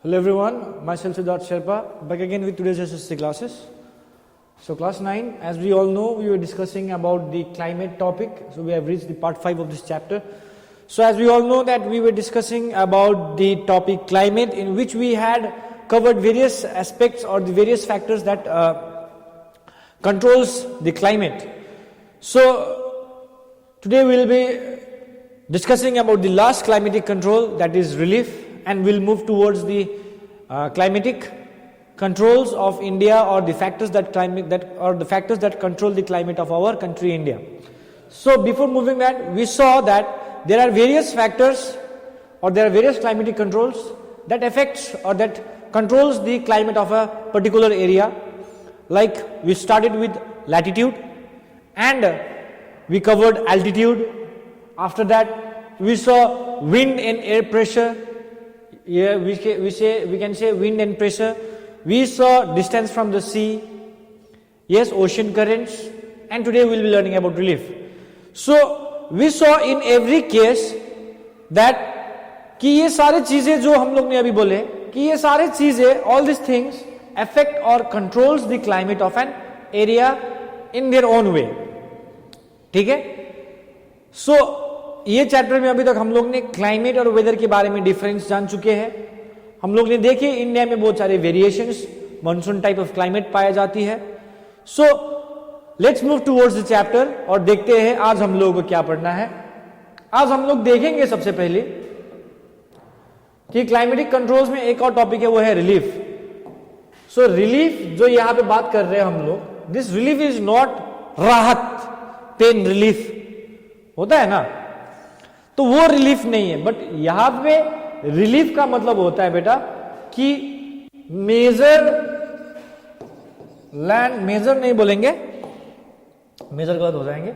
Hello everyone, myself Siddharth Sherpa, back again with today's SSC classes. So class 9, as we all know, we were discussing about the climate topic. So we have reached the part 5 of this chapter. So as we all know that we were discussing about the topic climate, in which we had covered various aspects or the various factors that controls the climate. So today we will be discussing about the last climatic control, that is relief, and we'll move towards the climatic controls of India, or the factors that control the climate of our country India. So before moving that, we saw that there are various factors or there are various climatic controls that affects or that controls the climate of a particular area. Like we started with latitude and we covered altitude. After that we saw wind and air pressure. Yeah, we can say wind and pressure. We saw distance from the sea, yes, ocean currents, and today we will be learning about relief. So we saw in every case that कि ये सारे चीजें जो हम लोग ने अभी बोले कि ये सारे चीजें, all these things affect or controls the climate of an area in their own way. ठीक है? So ये चैप्टर में अभी तक हम लोग ने क्लाइमेट और वेदर के बारे में डिफरेंस जान चुके हैं. हम लोग ने देखे इंडिया में बहुत सारे variations, monsoon type of climate पाया जाती है. So let's move towards the chapter और देखते हैं आज हम लोगों को क्या पढ़ना है. आज हम लोग देखेंगे सबसे पहले कि क्लाइमेटिक कंट्रोल्स में एक और टॉपिक है, वो है रिलीफ. सो रिलीफ जो यहां पे बात कर रहे हैं हम लोग, दिस रिलीफ इज नॉट राहत, पेन रिलीफ होता है ना, तो वो रिलीफ नहीं है. बट यहां पे रिलीफ का मतलब होता है बेटा कि मेजर लैंड, मेजर नहीं बोलेंगे, मेजर गलत हो जाएंगे.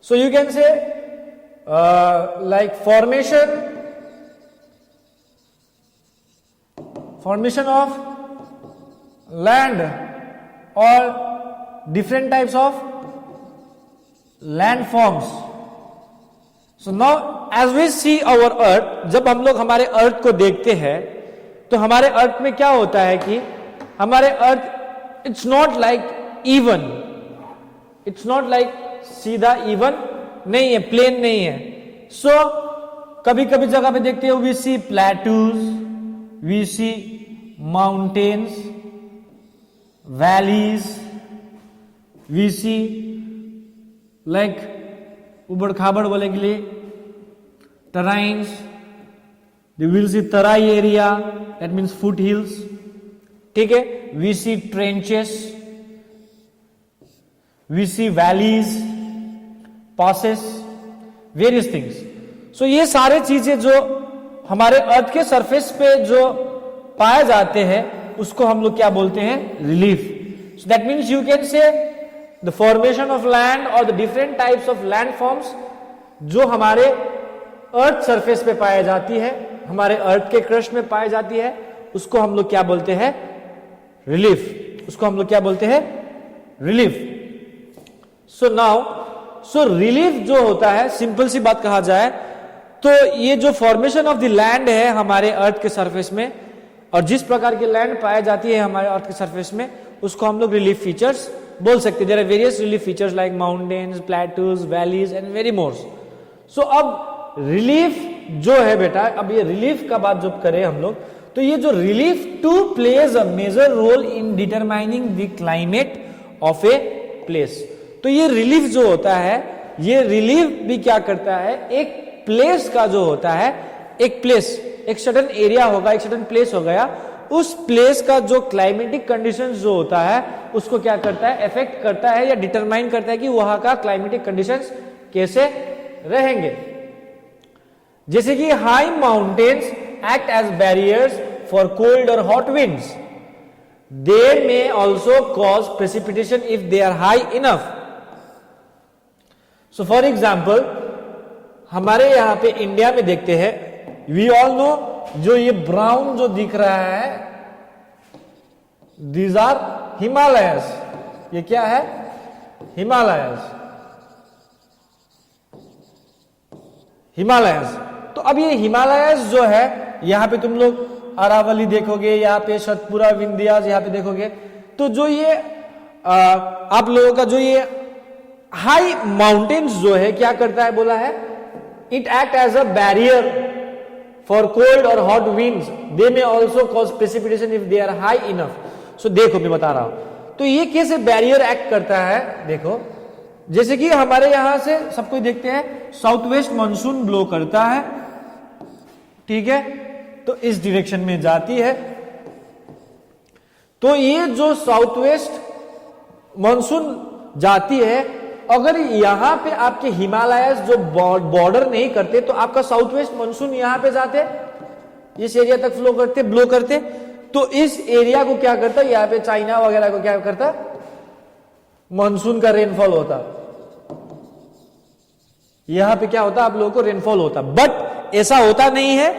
So you can say like formation of land और different types of land forms. So now as we see our earth, जब हम लोग हमारे अर्थ को देखते हैं तो हमारे अर्थ में क्या होता है कि हमारे earth it's not like even, it's not like सीधा इवन नहीं है, प्लेन नहीं है. सो कभी कभी जगह पे देखते हो we see plateaus, we see mountains, valleys, we see like उबड़ खाबड़ बोले के लिए terrains, we will see tarai area, that means foot hills. ठीक है, we see trenches, we see valleys, passes, various things. So ये सारे चीजें जो हमारे अर्थ के सरफेस पे जो पाए जाते हैं उसको हम लोग क्या बोलते हैं, relief. So that means you can say the formation of land or the different types of land forms जो हमारे अर्थ सरफेस पे पाई जाती है, हमारे अर्थ के क्रस्ट में पाई जाती है, उसको हम लोग क्या बोलते हैं, रिलीफ. उसको हम लोग क्या बोलते हैं, रिलीफ. सो नाउ, सो रिलीफ जो होता है, सिंपल सी बात कहा जाए तो ये जो फॉर्मेशन ऑफ द लैंड है हमारे अर्थ के सरफेस में, और जिस प्रकार की लैंड पाई जाती है हमारे अर्थ के सरफेस में, उसको हम लोग रिलीफ फीचर्स बोल सकते हैं. There are various relief features like mountains, plateaus, valleys and very more. So अब रिलीफ जो है बेटा, अब ये रिलीफ का बात जब करें हम लोग, तो ये जो relief too plays a major role in determining the climate of a place. तो ये रिलीफ जो होता है, ये रिलीफ भी क्या करता है, एक प्लेस का जो होता है, एक प्लेस, एक सर्टेन एरिया होगा, एक सर्टेन प्लेस हो गया, उस प्लेस का जो क्लाइमेटिक कंडीशंस जो होता है उसको क्या करता है, इफेक्ट करता है या डिटरमाइन करता है कि वहां का क्लाइमेटिक कंडीशंस कैसे रहेंगे. जैसे कि high mountains act as barriers for cold और hot winds. They may also cause precipitation if they are high enough. So for example हमारे यहां पे इंडिया में देखते हैं, वी ऑल नो, जो ये ब्राउन जो दिख रहा है, दीज आर हिमालयस. ये क्या है, हिमालयस. हिमालयस. तो अब ये हिमालयस जो है यहाँ पे तुम लोग अरावली देखोगे, यहाँ पे सतपुरा विंध्यास यहाँ पे देखोगे, तो जो ये आप लोगों का जो ये हाई माउंटेन्स जो है क्या करता है, बोला है it act as a barrier for cold और hot winds, they may also cause precipitation if they are high enough. So देखो मैं बता रहा हूं, तो ये कैसे बैरियर एक्ट करता है, देखो जैसे कि हमारे यहां से सब कोई देखते हैं साउथ वेस्ट मानसून ब्लो करता है, ठीक है, तो इस डायरेक्शन में जाती है, तो ये जो साउथ वेस्ट मानसून जाती है, अगर यहां पे आपके हिमालयस जो बॉर्डर नहीं करते तो आपका साउथ वेस्ट मानसून यहां पे जाते, इस एरिया तक फ्लो करते, ब्लो करते, तो इस एरिया को क्या करता, यहां पे चाइना वगैरह को क्या करता, मानसून का रेनफॉल होता, यहां पे क्या होता, आप लोगों को रेनफॉल होता। बट ऐसा होता नहीं है।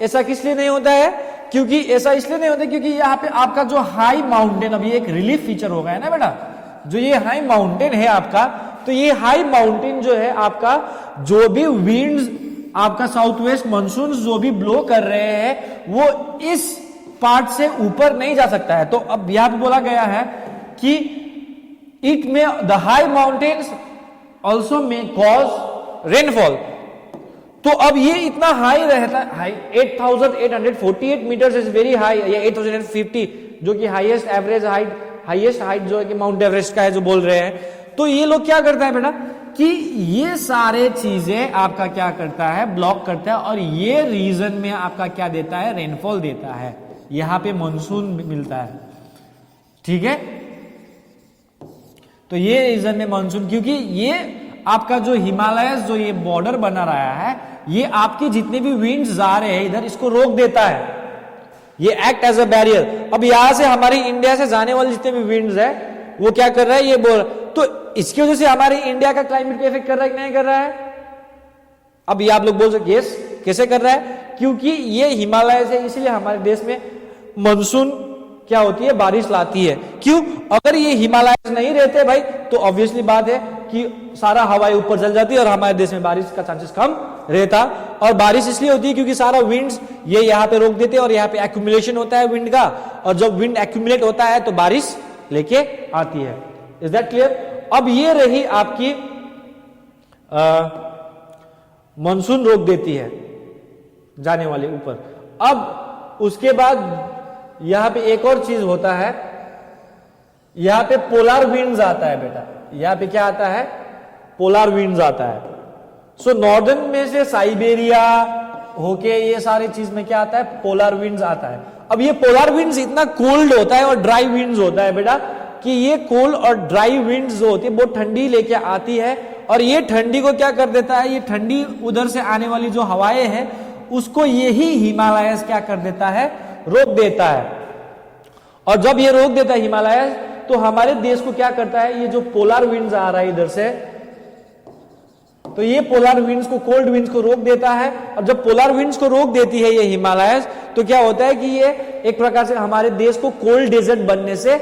ऐसा किस लिए नहीं होता है, क्योंकि ऐसा इसलिए नहीं होता क्योंकि यहाँ पे आपका जो हाई माउंटेन, अभी एक रिलीफ फीचर होगा है ना बेटा, जो ये हाई माउंटेन है आपका, तो ये हाई माउंटेन जो है आपका, जो भी विंड्स आपका साउथ वेस्ट मानसून जो भी ब्लो कर रहे हैं वो इस पार्ट से ऊपर नहीं जा सकता है। तो अब यहां पे बोला गया है कि इट में the high mountains also may cause rainfall. तो अब ये इतना हाई रहता है, high 8848 metres is very high, या 8050 जो कि highest average height, highest height जो है कि माउंट एवरेस्ट का है जो बोल रहे हैं। तो ये लोग क्या करता है बेटा कि ये सारे चीजें आपका क्या करता है, ब्लॉक करता है, और ये रीजन में आपका क्या देता है, रेनफॉल देता है, यहां पे मानसून मिलता है, ठीक है। तो ये रीजन में मानसून, क्योंकि ये आपका जो हिमालय जो ये बॉर्डर बना रहा है, ये आपके जितने भी विंड्स जा रहे हैं इधर, इसको रोक देता है, ये एक्ट एज अ बैरियर। अब यहां से हमारी इंडिया से जाने वाले जितने भी विंड्स है वो क्या कर रहा है, ये बोल, तो इसकी वजह से हमारी इंडिया का क्लाइमेट को इफेक्ट कर रहा है कि नहीं कर रहा है। अब ये आप लोग बोल सकते यस, कैसे कर रहा है, क्योंकि ये हिमालय से, इसलिए हमारे देश में मानसून क्या होती है, बारिश लाती है। क्यों, अगर ये हिमालय नहीं रहते भाई तो ऑब्वियसली बात है कि सारा हवाएं ऊपर चल जाती है और हमारे देश में बारिश का चांसेस कम रहता। और बारिश इसलिए होती है क्योंकि सारा विंड्स ये यहाँ पे रोक देते हैं और यहाँ पे एक्यूमुलेशन होता है विंड का, और जब विंड एक्यूमुलेट होता है तो बारिश लेके आती है। Is that clear. अब ये रही आपकी मानसून रोक देती है जाने वाले ऊपर। अब उसके बाद यहां पे एक और चीज होता है, यहां पे पोलर विंड्स आता है बेटा, यहां पे क्या आता है, पोलर विंड्स आता है। सो नॉर्दर्न में से साइबेरिया होके ये सारी चीज में क्या आता है, पोलर विंड्स आता है। अब ये पोलर विंड्स इतना कोल्ड होता है और ड्राई विंड्स होता है बेटा, कि ये कोल्ड और ड्राई विंड्स जो होती है बहुत ठंडी लेके आती है, और ये ठंडी को क्या कर देता है, ये ठंडी उधर से आने वाली जो हवाएं हैं उसको यही हिमालय क्या कर देता है, रोक देता है। और जब ये रोक देता है हिमालय, तो हमारे देश को क्या करता है, ये जो पोलर विंड्स आ रहा है इधर से, तो ये पोलर विंड्स को, कोल्ड विंड्स को रोक देता है। और जब पोलर विंड्स को रोक देती है ये हिमालय, तो क्या होता है कि ये एक प्रकार से हमारे देश को कोल्ड डेजर्ट बनने से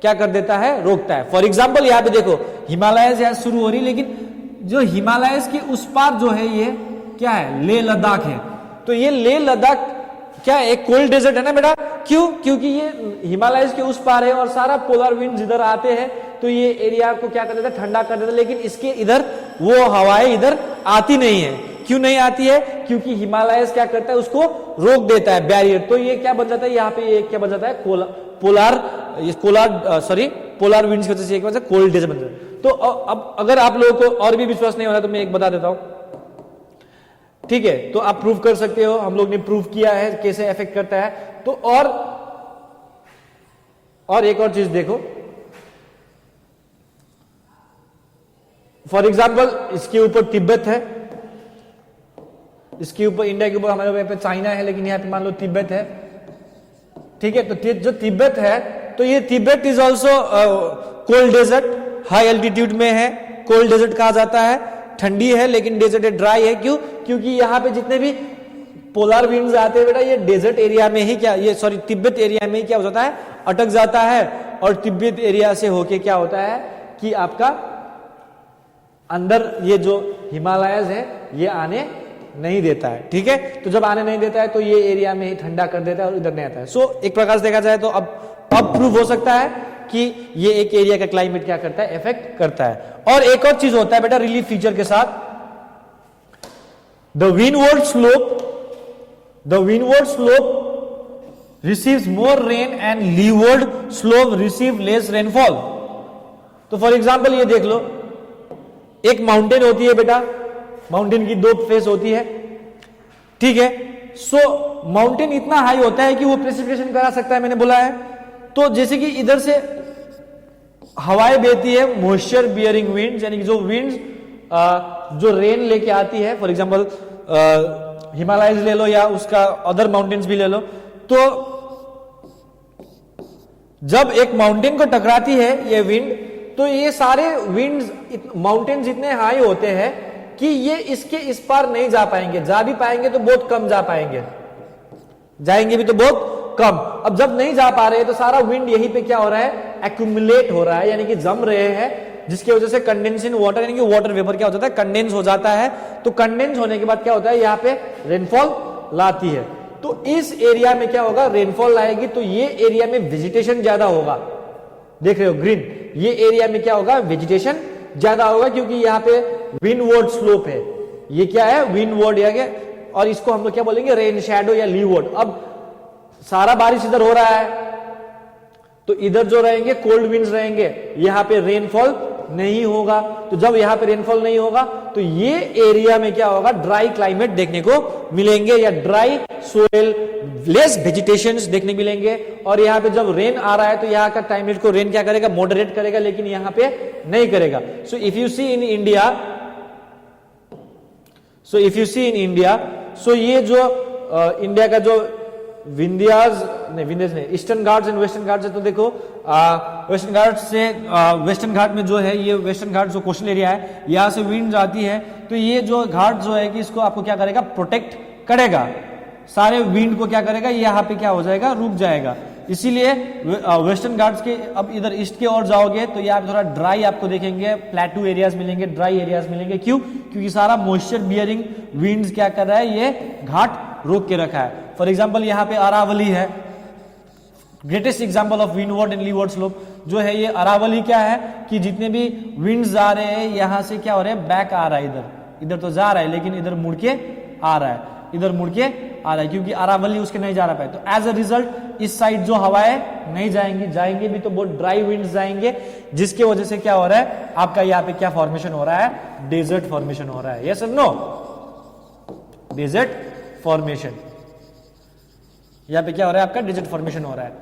क्या कर देता है, रोकता है। फॉर एग्जाम्पल यहाँ पे देखो हिमालय यहाँ शुरू हो रही, लेकिन जो हिमालय के उस पार जो है ये क्या है, लेह लद्दाख है। तो ये लेह लद्दाख क्या है, एक कोल्ड डेजर्ट है ना बेटा। क्यों, क्योंकि ये हिमालय के उस पार है और सारा पोलर विंड इधर आते हैं, तो ये एरिया को क्या कर देता है, ठंडा कर देता है। लेकिन इसके इधर वो हवाएं इधर आती नहीं है। क्यों नहीं आती है, क्योंकि हिमालय क्या करता है, उसको रोक देता है, बैरियर। तो ये क्या बन जाता है, यहाँ पे ये क्या बन जाता है, पोलर विंड्स की वजह से एक वजह कोल्ड डेजर्ट बन जाता है। तो अब अगर आप लोगों को और भी विश्वास नहीं हो रहा तो मैं एक बता देता हूं, ठीक है, तो आप प्रूव कर सकते हो, हम लोग ने प्रूव किया है कैसे इफेक्ट करता है। तो और एक और चीज देखो, फॉर एग्जाम्पल इसके ऊपर तिब्बत है, इसके ऊपर इंडिया के ऊपर हमारे यहाँ पे चाइना है, लेकिन यहाँ पे मान लो तिब्बत है, ठीक है। तो जो तिब्बत है, तो ये Tibet is also cold desert, high altitude में है, कोल्ड डेजर्ट कहा जाता है, ठंडी है लेकिन डेजर्ट ड्राई है। क्यों, क्योंकि यहाँ पे जितने भी पोलर विंड्स आते हैं बेटा, ये डेजर्ट एरिया में ही क्या, ये सॉरी तिब्बत एरिया में ही क्या हो जाता है, अटक जाता है, और तिब्बत एरिया से होके क्या होता है कि आपका अंदर ये जो हिमालयस है ये आने नहीं देता है, ठीक है। तो जब आने नहीं देता है तो ये एरिया में ही ठंडा कर देता है और इधर नहीं आता है। सो एक प्रकार से देखा जाए तो अब प्रूव हो सकता है कि ये एक एरिया का क्लाइमेट क्या करता है, इफेक्ट करता है। और एक और चीज होता है बेटा रिलीफ फीचर के साथ, the windward slope receives more rain and leeward slope receive less rainfall। तो फॉर एग्जांपल ये देख लो, एक माउंटेन होती है बेटा, माउंटेन की दो फेस होती है, ठीक है। सो माउंटेन इतना हाई होता है कि वो प्रेसिपिटेशन करा सकता है, मैंने बोला है। तो जैसे कि इधर से हवाएं बहती है, मॉइस्चर बियरिंग विंड्स, यानी कि जो विंड्स जो रेन लेके आती है, फॉर एग्जांपल हिमालयज ले लो या उसका अदर माउंटेन्स भी ले लो। तो जब एक माउंटेन को टकराती है ये विंड, तो ये सारे विंड्स माउंटेन्स इतने हाई होते हैं कि ये इसके इस पार नहीं जा पाएंगे, जा भी पाएंगे तो बहुत कम जा पाएंगे, जाएंगे भी तो बहुत कम। अब जब नहीं जा पा रहे तो सारा विंड यहीं पे क्या हो रहा है, एक्यूमुलेट हो रहा है, यानी कि जम रहे हैं, जिसकी वजह से कंडेंस इन वाटर, यानी कि वाटर वेपर क्या हो जाता है, कंडेंस हो जाता है। तो कंडेंस होने के बाद क्या होता है, यहाँ पे रेनफॉल लाती है। तो इस एरिया में क्या होगा, रेनफॉल लाएगी, तो ये एरिया में वेजिटेशन ज्यादा होगा, देख रहे हो ग्रीन, ये एरिया में क्या होगा, वेजिटेशन ज्यादा होगा, क्योंकि यहाँ पे विंडवर्ड स्लोप है, ये क्या है, विंडवर्ड या, और इसको हम लोग क्या बोलेंगे, रेन शैडो या लीवर्ड। अब सारा बारिश इधर हो रहा है, तो इधर जो रहेंगे कोल्ड विंड्स रहेंगे, यहाँ पे रेनफॉल नहीं होगा। तो जब यहाँ पे रेनफॉल नहीं होगा तो ये एरिया में क्या होगा, ड्राई क्लाइमेट देखने को मिलेंगे, या ड्राई सोइल, लेस वेजिटेशंस देखने मिलेंगे। और यहाँ पे जब रेन आ रहा है तो यहाँ का क्लाइमेट को रेन क्या करेगा, मॉडरेट करेगा, लेकिन यहाँ पे नहीं करेगा। So if you see in India, so ये जो इंडिया का जो विंध्याज नहीं, eastern Ghats and western Ghats है, तो देखो वेस्टर्न घाट से वेस्टर्न घाट में जो है, ये वेस्टर्न घाट जो कोस्टल एरिया है, यहां से विंड आती है, तो ये जो घाट जो है कि इसको आपको क्या करेगा, प्रोटेक्ट करेगा, सारे विंड को क्या करेगा, यहाँ पे क्या हो जाएगा, रुक जाएगा। इसीलिए वेस्टर्न घाट्स के, अब इधर ईस्ट की ओर जाओगे तो यहाँ पे थोड़ा ड्राई आपको देखेंगे, प्लेटू एरियाज मिलेंगे, ड्राई एरियाज मिलेंगे। क्यों? क्योंकि सारा मॉइस्चर बियरिंग विंड्स क्या कर रहा है, ये घाट रोक के रखा है। फॉर एग्जाम्पल यहाँ पे अरावली है, greatest example of windward and leeward slope जो है ये अरावली। क्या है कि जितने भी विंड्स आ रहे हैं यहाँ से क्या हो रहा है, बैक आ रहा है, इधर तो जा रहा है लेकिन इधर मुड़ के आ रहा है, इधर मुड़ के आ रहा है, क्योंकि अरावली उसके नहीं जा रहा है। तो एज अ रिजल्ट इस साइड जो हवाएं नहीं जाएंगी, जाएंगे भी तो बहुत ड्राई विंड्स जाएंगे, जिसके वजह से क्या हो रहा है, आपका यहाँ पे क्या फॉर्मेशन हो रहा है, डेजर्ट फॉर्मेशन हो रहा है। यस और नो, डेजर्ट फॉर्मेशन, यहाँ पे क्या हो रहा है, आपका डेजर्ट फॉर्मेशन हो रहा है,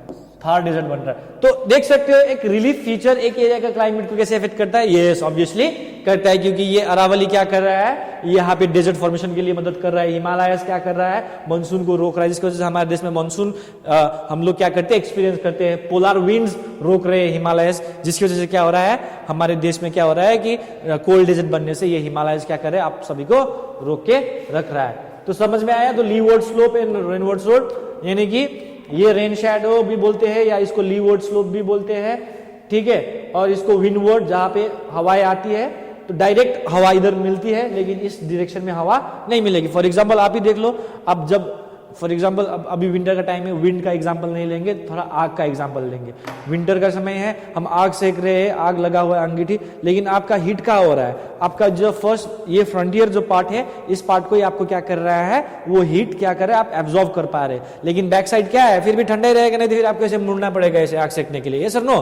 थार डेजर्ट बन रहा है। तो देख सकते हो एक रिलीफ फीचर एक एरिया का क्लाइमेट को कैसे इफेक्ट करता है। यस, ऑब्वियसली करता है, क्योंकि ये अरावली क्या कर रहा है, यहाँ पे डेजर्ट फॉर्मेशन के लिए मदद कर रहा है। हिमालयस क्या कर रहा है, मानसून को रोक रहा है, जिसकी वजह से हमारे देश में मानसून हम लोग क्या करते हैं, एक्सपीरियंस करते हैं। पोलर विंड्स रोक रहे हैं हिमालयस, जिसकी वजह से क्या हो रहा है, हमारे देश में क्या हो रहा है कि कोल्ड डेजर्ट बनने से ये हिमालयस क्या कर रहे हैं, आप सभी को रोक के रख रहा है। तो समझ में आया। तो लीवर्ड स्लोप एंड रेनवर्ड स्लोप, यानी कि ये रेन शैडो भी बोलते हैं या इसको लीवर्ड स्लोप भी बोलते हैं, ठीक है। और इसको विंडवर्ड, जहां पे हवाएं आती है तो डायरेक्ट हवा इधर मिलती है, लेकिन इस डायरेक्शन में हवा नहीं मिलेगी। फॉर एग्जांपल आप ही देख लो, अब जब फॉर एग्जांपल अभी विंटर का टाइम है, विंड का एग्जांपल नहीं लेंगे, थोड़ा आग का एग्जांपल लेंगे। विंटर का समय है, हम आग सेक रहे हैं, आग लगा हुआ है अंगीठी, लेकिन आपका हीट क्या हो रहा है, आपका जो फर्स्ट ये फ्रंटियर जो पार्ट है, इस पार्ट को ही आपको क्या कर रहा है, वो हीट क्या कर रहा है, आप एब्जॉर्व कर पा रहे हैं। लेकिन बैक साइड क्या है, फिर भी ठंडा ही रहेगा, नहीं तो फिर आपको ऐसे मुड़ना पड़ेगा ऐसे आग सेकने के लिए। ये सर नो।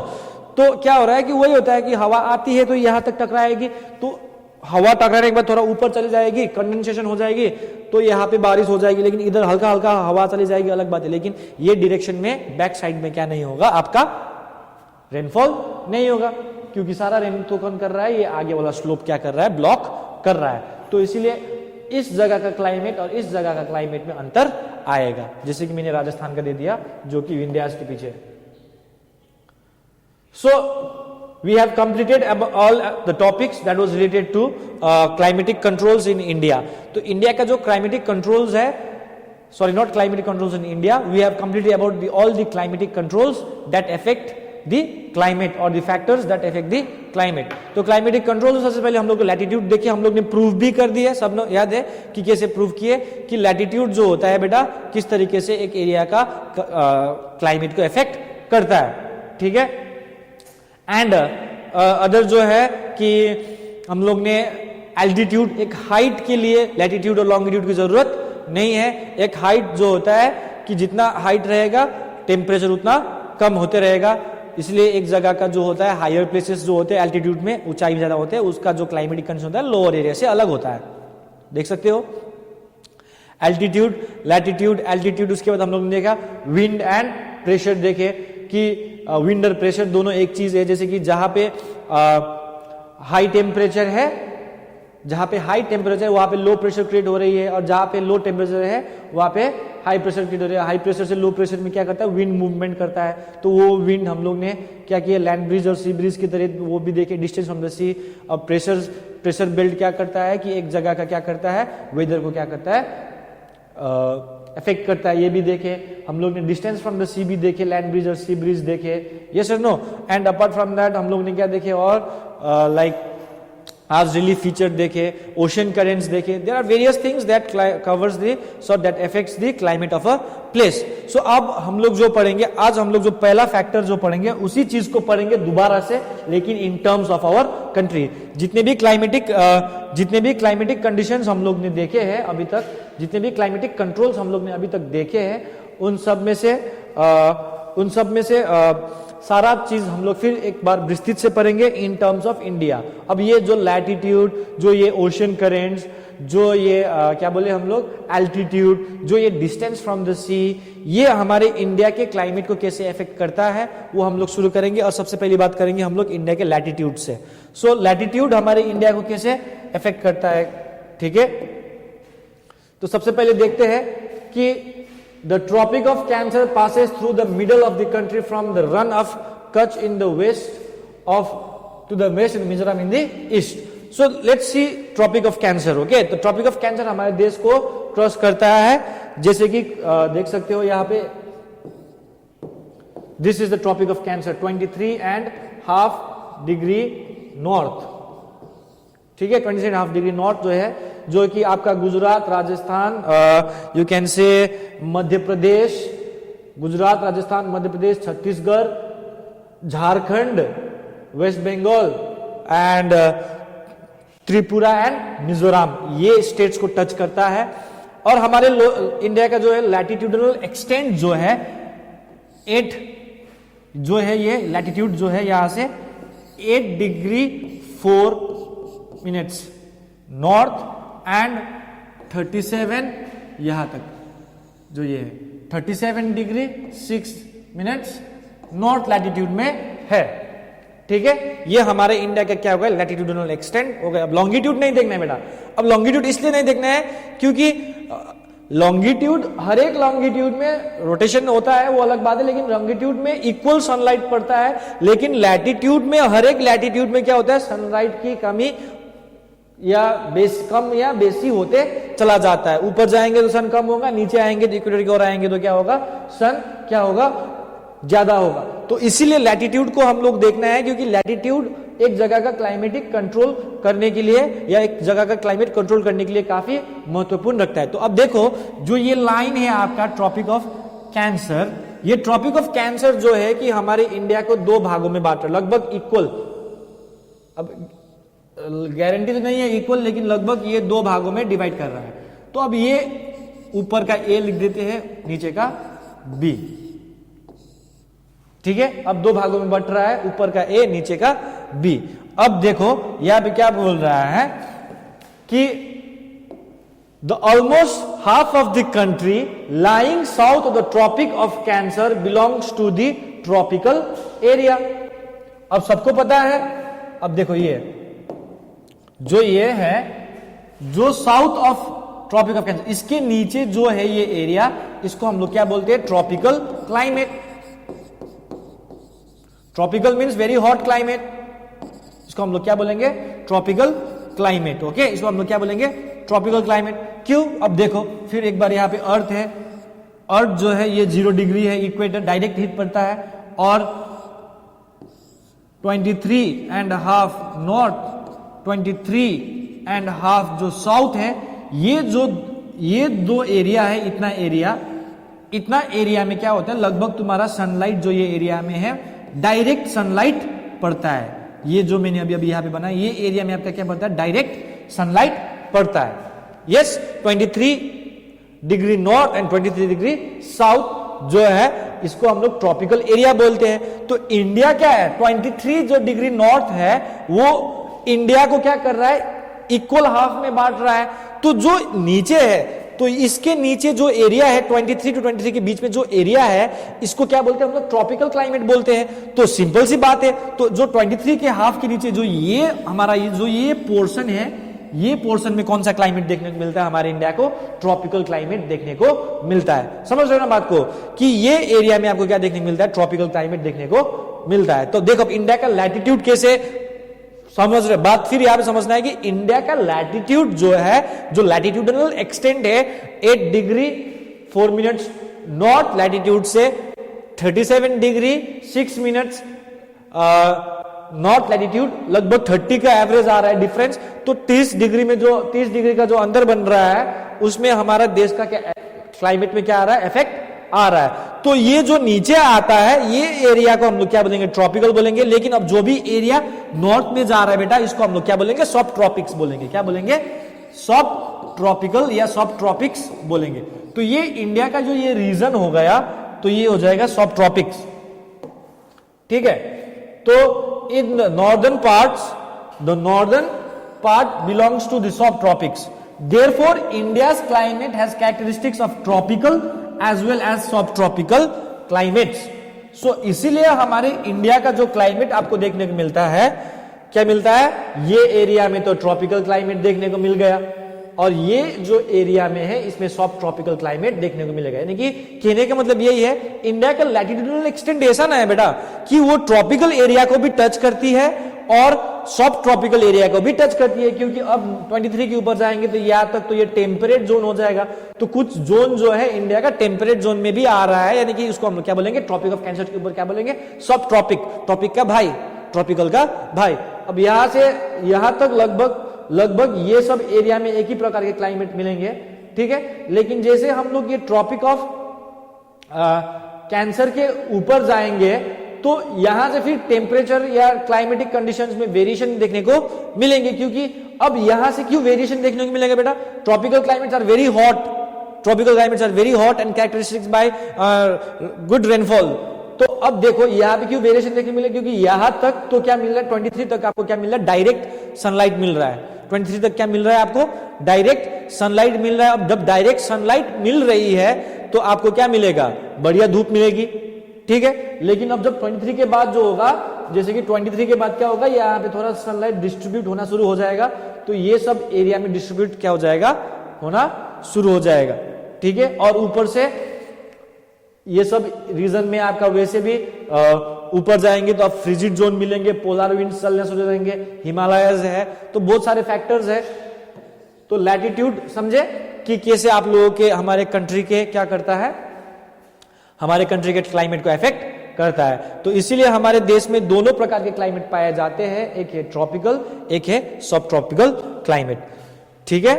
तो क्या हो रहा है कि वही होता है कि हवा आती है तो यहां तक टकराएगी, तो हवा टकराने के बाद थोड़ा ऊपर चली जाएगी, कंडेंसेशन हो जाएगी, तो यहाँ पे बारिश हो जाएगी, लेकिन इधर हल्का हल्का हवा चली जाएगी, अलग बात है। लेकिन ये डायरेक्शन में बैक साइड में क्या नहीं होगा, आपका रेनफॉल नहीं होगा, क्योंकि सारा रेन तो कौन कर रहा है, ये आगे वाला स्लोप क्या कर रहा है, ब्लॉक कर रहा है। तो इसीलिए इस जगह का क्लाइमेट और इस जगह का क्लाइमेट में अंतर आएगा। जैसे कि मैंने राजस्थान का दे दिया, जो कि विंध्यास के पीछे। सो we have completed all the topics that was related to climatic controls in India. तो इंडिया का जो climatic controls है, sorry not climatic controls in India, we have completed about all the climatic controls that affect the climate और the factors that affect the climate. तो climatic control सबसे पहले हम लोग लैटिट्यूड देखिए, हम लोग ने प्रूव भी कर दिया, सब लोग याद है कि कैसे प्रूव किए कि लैटिट्यूड जो होता है बेटा किस तरीके से एक एरिया का क्लाइमेट को इफेक्ट करता है, ठीक है। एंड अदर जो है कि हम लोग ने एल्टीट्यूड, एक हाइट के लिए लैटिट्यूड और लॉन्गिट्यूड की जरूरत नहीं है। एक हाइट जो होता है कि जितना हाइट रहेगा टेम्परेचर उतना कम होते रहेगा, इसलिए एक जगह का जो होता है हायर प्लेसेस जो होते हैं एल्टीट्यूड में, ऊंचाई ज्यादा होते हैं, उसका जो क्लाइमेटिक कंडीशन होता है लोअर एरिया से अलग होता है, देख सकते हो। एल्टीट्यूड, लैटिट्यूड, एल्टीट्यूड, उसके बाद हम लोग ने देखा विंड एंड प्रेशर, देखे कि विंड और प्रेशर दोनों एक चीज है। जैसे कि जहां पे हाई टेम्परेचर है, जहां पे हाई टेम्परेचर है वहां पे लो प्रेशर क्रिएट हो रही है, और जहां पे लो टेम्परेचर है वहां पे हाई प्रेशर क्रिएट हो रही है। हाई प्रेशर से लो प्रेशर में क्या करता है, विंड मूवमेंट करता है। तो वो विंड हम लोग ने क्या किया, लैंड ब्रिज और सी ब्रिज की तरह वो भी देखे, डिस्टेंस फ्रॉम द सी। और प्रेशर बेल्ट क्या करता है कि एक जगह का क्या करता है, वेदर को क्या करता है, इफेक्ट करता है, ये भी देखे हम लोग ने। डिस्टेंस फ्रॉम द सी भी देखे, लैंड ब्रिज और सी ब्रिज देखे, यस और no. And apart from that हम लोग ने क्या देखे, और लाइक आज रिलीफ फीचर देखे, ओशन करेंट्स देखे। There are various things that covers the so that affects the climate of a place. So अब हम लोग जो पढ़ेंगे, आज हम लोग जो पहला फैक्टर जो पढ़ेंगे उसी चीज को पढ़ेंगे दोबारा से, लेकिन in terms of our country. जितने भी क्लाइमेटिक कंडीशंस हम लोग ने देखे हैं अभी तक, जितने भी क्लाइमेटिक कंट्रोल्स हम लोग ने अभी तक देखे हैं, उन सब में से सारा चीज हम लोग फिर एक बार विस्तृत से पढ़ेंगे इन टर्म्स ऑफ इंडिया। अब ये जो लैटिट्यूड, जो ये ओशन करेंट्स, जो ये क्या बोले हम लोग एल्टीट्यूड, जो ये डिस्टेंस फ्रॉम द सी, ये हमारे इंडिया के क्लाइमेट को कैसे इफेक्ट करता है वो हम लोग शुरू करेंगे। और सबसे पहली बात करेंगे हम लोग इंडिया के लैटिट्यूड से। सो लैटिट्यूड हमारे इंडिया को कैसे इफेक्ट करता है, ठीक है। तो सबसे पहले देखते हैं कि the Tropic of Cancer passes through the middle of the country from the run of Kutch in the west to the west and Mizoram in the east. So let's see Tropic of Cancer, okay? तो Tropic of Cancer हमारे देश को cross करता है, जैसे कि देख सकते हो यहाँ पे, this is the Tropic of Cancer 23.5 degree north, ठीक है। 23.5 डिग्री नॉर्थ जो है, जो कि आपका Gujarat, Rajasthan, you can say Madhya Pradesh, Gujarat, Rajasthan, Madhya Pradesh, Chhattisgarh, Jharkhand, West Bengal and Tripura and Mizoram, ये स्टेट्स को टच करता है। और हमारे इंडिया का जो है लैटिट्यूडनल एक्सटेंट जो है 8 जो है, ये लैटिट्यूड जो है यहां से 8 डिग्री 4 मिनट्स नॉर्थ एंड 37 यहां तक जो ये है 37 डिग्री 6 मिनट्स नॉर्थ लैटिट्यूड में है, ठीक है। ये हमारे इंडिया का क्या होगा, लैटिट्यूडनल एक्सटेंट हो गया। अब लॉन्गिट्यूड नहीं देखना है बेटा, अब लॉन्गिट्यूड इसलिए नहीं देखना है क्योंकि लॉन्गिट्यूड, हर एक लॉन्गिट्यूड में रोटेशन होता है वो अलग बात है, लेकिन लॉन्गिट्यूड में इक्वल सनलाइट पड़ता है। लेकिन लैटिट्यूड में, हर एक लैटिट्यूड में क्या होता है, सनलाइट की कमी या कम या बेसी होते चला जाता है। ऊपर जाएंगे तो सन कम होगा, नीचे आएंगे तो इक्वेटर की ओर आएंगे तो क्या होगा, सन क्या होगा, ज्यादा होगा। तो इसीलिए लैटिट्यूड को हम लोग देखना है, क्योंकि लैटिट्यूड एक जगह का क्लाइमेटिक कंट्रोल करने के लिए या एक जगह का क्लाइमेट कंट्रोल करने के लिए काफी महत्वपूर्ण रखता है। तो अब देखो, जो ये लाइन है आपका ट्रॉपिक ऑफ कैंसर, ये ट्रॉपिक ऑफ कैंसर जो है कि हमारे इंडिया को 2 भागों में बांट रहा है, लगभग इक्वल। अब गारंटी तो नहीं है इक्वल, लेकिन लगभग ये 2 भागों में डिवाइड कर रहा है। तो अब ये ऊपर का ए लिख देते हैं, नीचे का बी, ठीक है। अब 2 भागों में बट रहा है, ऊपर का ए, नीचे का बी। अब देखो यहां पे क्या बोल रहा है कि the almost half of the country lying south of the Tropic of Cancer belongs to the tropical area. अब सबको पता है, अब देखो ये जो ये है, जो south of Tropic of Cancer, इसके नीचे जो है ये एरिया, इसको हम लोग क्या बोलते हैं, tropical climate. Tropical means very hot climate, इसको हम लोग क्या बोलेंगे, ट्रॉपिकल क्लाइमेट, ओके। इसको हम लोग क्या बोलेंगे, ट्रॉपिकल क्लाइमेट। क्यों, अब देखो फिर एक बार, यहां पे अर्थ है, अर्थ जो है ये 0 डिग्री है, इक्वेटर, डायरेक्ट हीट पड़ता है, और 23.5 नॉर्थ, 23.5 जो साउथ है, ये दो एरिया है, इतना एरिया में क्या होता है, लगभग तुम्हारा सनलाइट जो ये एरिया में है, डायरेक्ट सनलाइट पड़ता है। ये जो मैंने अभी यहाँ पे बनाया, ये एरिया में आपका क्या पड़ता है, डायरेक्ट सनलाइट पड़ता है। Yes, 23 degree north and 23 degree south जो है, इसको हम लोग ट्रॉपिकल एरिया बोलते हैं। तो इंडिया क्या है, 23 जो डिग्री नॉर्थ है वो इंडिया को क्या कर रहा है, इक्वल हाफ में बांट रहा है। तो जो नीचे है, तो इसके नीचे जो एरिया है 23 टू 23 के बीच में जो एरिया है, इसको क्या बोलते हैं हम लोग, ट्रॉपिकल क्लाइमेट बोलते हैं। तो सिंपल सी बात है, तो जो 23 के हाफ के नीचे जो ये हमारा ये पोर्शन है, ये पोर्शन में कौन सा क्लाइमेट देखने को मिलता है, हमारे इंडिया को ट्रॉपिकल क्लाइमेट देखने को मिलता है। समझ रहे हो ना बात को, कि ये एरिया में आपको क्या देखने को मिलता है, ट्रॉपिकल क्लाइमेट देखने को मिलता है। तो देखो इंडिया का लैटिट्यूड कैसे समझ रहे, बात फिर यहां पे समझना है कि इंडिया का लैटिट्यूड जो है, जो लैटिट्यूडनल एक्सटेंट है 8 डिग्री 4 मिनट्स नॉर्थ लैटिट्यूड से 37 डिग्री 6 मिनट्स नॉर्थ लैटिट्यूड, लगभग 30 का एवरेज आ रहा है डिफरेंस। तो 30 डिग्री का जो अंदर बन रहा है, उसमें हमारा देश का क्या क्लाइमेट में क्या आ रहा है, इफेक्ट आ रहा है। तो ये जो नीचे आता है, ये एरिया को हम लोग क्या बोलेंगे, ट्रॉपिकल बोलेंगे। लेकिन अब जो भी एरिया नॉर्थ में जा रहा है बेटा, इसको हम लोग क्या बोलेंगे, सब ट्रॉपिक्स बोलेंगे। क्या बोलेंगे, सब ट्रॉपिकल या सब ट्रॉपिक्स बोलेंगे। तो ये इंडिया का जो ये रीजन हो गया, तो ये हो जाएगा सब ट्रॉपिक्स। ठीक है, तो in northern parts, the northern part belongs to the subtropics. Therefore India's climate has characteristics of tropical as well as subtropical climates। so इसीलिए हमारे इंडिया का जो क्लाइमेट आपको देखने को मिलता है, क्या मिलता है, ये एरिया में तो ट्रॉपिकल क्लाइमेट देखने को मिल गया, और ये जो एरिया में है इसमें सब ट्रॉपिकल क्लाइमेट देखने को मिलेगा। यानी कि कहने का मतलब यही है, इंडिया का लैटिट्यूडनल एक्सटेंट ऐसा ना है बेटा कि वो ट्रॉपिकल एरिया को भी टच करती है और सब ट्रॉपिकल एरिया को भी टच करती है, क्योंकि अब 23 के ऊपर जाएंगे तो यहां तक तो ये टेम्परेट जोन हो जाएगा। तो कुछ जोन जो है इंडिया का टेम्परेट जोन में भी आ रहा है, यानी कि उसको हम लोग क्या बोलेंगे, ट्रॉपिक ऑफ कैंसर के ऊपर क्या बोलेंगे, सब ट्रॉपिक का भाई, ट्रॉपिकल का भाई। अब यहां से यहां तक लगभग ये सब एरिया में एक ही प्रकार के क्लाइमेट मिलेंगे। ठीक है, लेकिन जैसे हम लोग ये ट्रॉपिक ऑफ कैंसर के ऊपर जाएंगे, तो यहां से फिर टेम्परेचर या क्लाइमेटिक कंडीशंस में वेरिएशन देखने को मिलेंगे। क्योंकि अब यहां से क्यों वेरिएशन देखने को मिलेगा बेटा, tropical climates are very hot and characteristics by good rainfall. तो अब देखो यहां पे क्यों वेरिएशन देखने को मिलेगा, क्योंकि यहां तक तो क्या मिल रहा है, 23 तक आपको क्या मिल रहा है, डायरेक्ट सनलाइट मिल रहा है। 23 तक क्या मिल रहा है आपको, डायरेक्ट सनलाइट मिल रहा है। अब जब डायरेक्ट सनलाइट मिल रही है तो आपको क्या मिलेगा, बढ़िया धूप मिलेगी। ठीक है, लेकिन अब जब 23 के बाद जो होगा, जैसे कि 23 के बाद क्या होगा, यहाँ पे थोड़ा सनलाइट डिस्ट्रीब्यूट होना शुरू हो जाएगा, तो ये सब एरिया में डिस्ट्रीब्यूट क्या हो जाएगा, होना शुरू हो जाएगा। ठीक है, और ऊपर से ये सब रीजन में आपका वैसे भी ऊपर जाएंगे तो आप फ्रिजिड जोन मिलेंगे, पोलर विंड चलने शुरू हो जाएंगे, हिमालयस है, तो बहुत सारे फैक्टर्स है। तो लैटिट्यूड समझे कि कैसे आप लोगों के, हमारे कंट्री के क्या करता है, हमारे कंट्री के क्लाइमेट को इफेक्ट करता है। तो इसीलिए हमारे देश में दोनों प्रकार के क्लाइमेट पाए जाते हैं, एक है ट्रॉपिकल, एक है सब ट्रॉपिकल क्लाइमेट। ठीक है,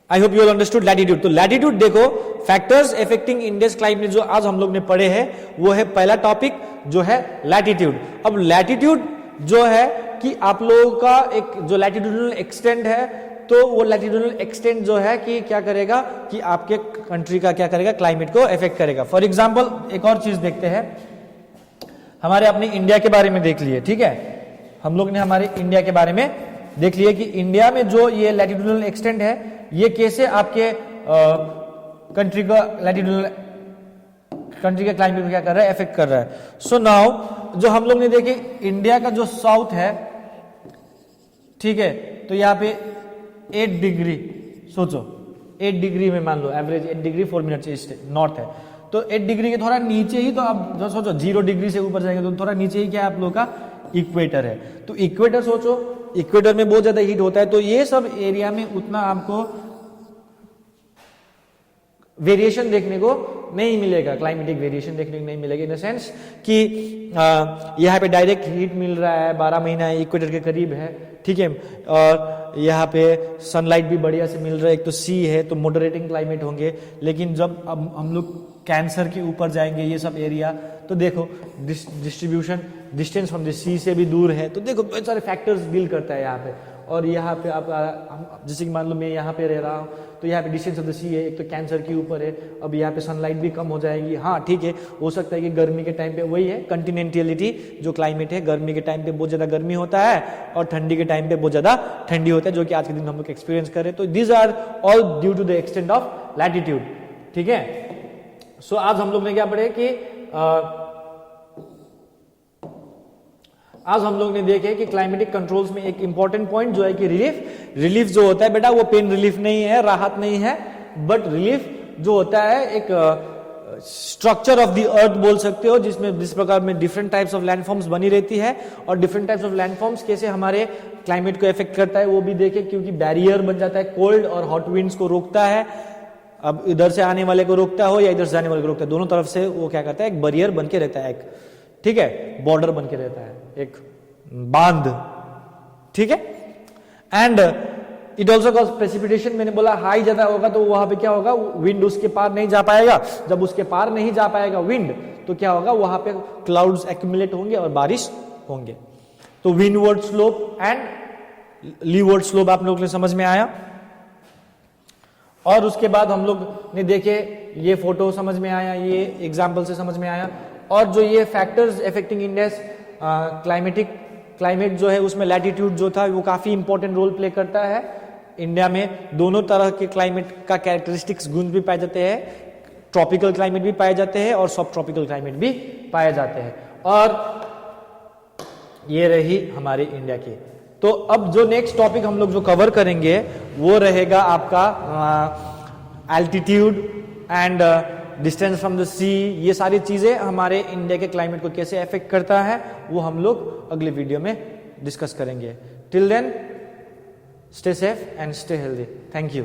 I hope you all understood latitude. तो लैटिट्यूड देखो, फैक्टर्स अफेक्टिंग इंडियस क्लाइमेट जो आज हम लोग ने पढ़े हैं, वो है पहला टॉपिक जो है लैटिट्यूड। अब लैटिट्यूड जो है कि आप लोगों का एक जो लैटिट्यूडनल एक्सटेंट है, तो वो लैटिट्यूडनल एक्सटेंट जो है कि क्या करेगा कि आपके कंट्री का क्या करेगा, क्लाइमेट को इफेक्ट करेगा। फॉर एग्जांपल एक और चीज देखते हैं, हमारे अपने इंडिया के बारे में देख लिए। ठीक है, हम लोग ने हमारे इंडिया के बारे में देख लिए कि इंडिया में जो ये लैटिट्यूडनल एक्सटेंट है, ये कैसे आपके कंट्री का लैटिट्यूडनल, कंट्री के क्लाइमेट को क्या कर रहा है, इफेक्ट कर रहा है। सो नाउ जो हम लोग ने देखे, इंडिया का जो साउथ है, ठीक है, तो यहाँ पे 8 डिग्री, सोचो 8 डिग्री में मान लो एवरेज 8 डिग्री 4 मिनट नॉर्थ है, तो 8 डिग्री के थोड़ा नीचे ही, तो आप जो सोचो 0 डिग्री से ऊपर जाएंगे तो थोड़ा नीचे ही क्या है आप लोग का इक्वेटर है। तो इक्वेटर सोचो, इक्वेटर में बहुत ज्यादा हीट होता है, तो ये सब एरिया में उतना आपको वेरिएशन देखने को नहीं मिलेगा, क्लाइमेटिक वेरिएशन देखने को नहीं मिलेगा, इन द सेंस कि यहाँ पे डायरेक्ट हीट मिल रहा है, 12 महीना इक्वेटर के करीब है, ठीक है, और यहाँ पे सनलाइट भी बढ़िया से मिल रहा है, एक तो सी है तो मॉडरेटिंग क्लाइमेट होंगे। लेकिन जब अब हम लोग कैंसर के ऊपर जाएंगे, ये सब एरिया, तो देखो डिस्ट्रीब्यूशन डिस्टेंस फ्रॉम द सी से भी दूर है, तो देखो बहुत सारे फैक्टर्स डील करता है यहाँ पे। और यहाँ पे आप जैसे कि मान लो मैं यहाँ पे रह रहा हूँ, तो यहाँ पे डिस्टेंस ऑफ द सी है, एक तो कैंसर के ऊपर है, अब यहाँ पे सनलाइट भी कम हो जाएगी। हाँ ठीक है, हो सकता है कि गर्मी के टाइम पे वही है कंटिनेंटलिटी जो क्लाइमेट है, गर्मी के टाइम पे बहुत ज्यादा गर्मी होता है और ठंडी के टाइम पे बहुत ज्यादा ठंडी होता है, जो कि आज के दिन हम लोग एक्सपीरियंस कर रहे हैं। तो these are all due to the extent of latitude, ठीक है। सो आज हम लोग ने क्या पढ़े कि आज हम लोग ने देखे कि क्लाइमेटिक कंट्रोल्स में एक इंपॉर्टेंट पॉइंट जो है कि रिलीफ जो होता है बेटा, वो पेन रिलीफ नहीं है, राहत नहीं है, बट रिलीफ जो होता है एक स्ट्रक्चर ऑफ द अर्थ बोल सकते हो, जिसमें जिस प्रकार में डिफरेंट टाइप्स ऑफ लैंडफॉर्म्स बनी रहती है और डिफरेंट टाइप्स ऑफ लैंडफॉर्म्स कैसे हमारे क्लाइमेट को इफेक्ट करता है वो भी देखे, क्योंकि बैरियर बन जाता है, कोल्ड और हॉट विंड्स को रोकता है। अब इधर से आने वाले को रोकता हो या इधर से आने वाले को रोकता है, दोनों तरफ से वो क्या करता है, एक बैरियर बन के रहता है, एक ठीक है बॉर्डर बन के रहता है, एक बांध, ठीक है। And it also cause precipitation, मैंने बोला हाई ज्यादा होगा तो वहां पे क्या होगा, विंड उसके पार नहीं जा पाएगा, जब उसके पार नहीं जा पाएगा विंड, तो क्या होगा, वहां पे क्लाउड्स एक्यूमुलेट होंगे और बारिश होंगे। तो windward slope and leeward slope आप लोगों को समझ में आया। और उसके बाद हम लोग ने देखे, ये फोटो समझ में आया, ये एग्जाम्पल से समझ में आया, और जो ये फैक्टर्स अफेक्टिंग इंडियाज क्लाइमेट जो है उसमें लैटिट्यूड जो था वो काफी इंपॉर्टेंट रोल प्ले करता है। इंडिया में दोनों तरह के क्लाइमेट का कैरेक्टरिस्टिक्स गुण भी पाए जाते हैं, ट्रॉपिकल क्लाइमेट भी पाए जाते हैं और सब ट्रॉपिकल क्लाइमेट भी पाए जाते हैं। और ये रही हमारे इंडिया की। तो अब जो नेक्स्ट टॉपिक हम लोग जो कवर करेंगे वो रहेगा आपका altitude and distance from the sea. ये सारी चीजें हमारे इंडिया के क्लाइमेट को कैसे अफेक्ट करता है वो हम लोग अगले वीडियो में डिस्कस करेंगे। Till then stay safe and stay healthy. Thank you.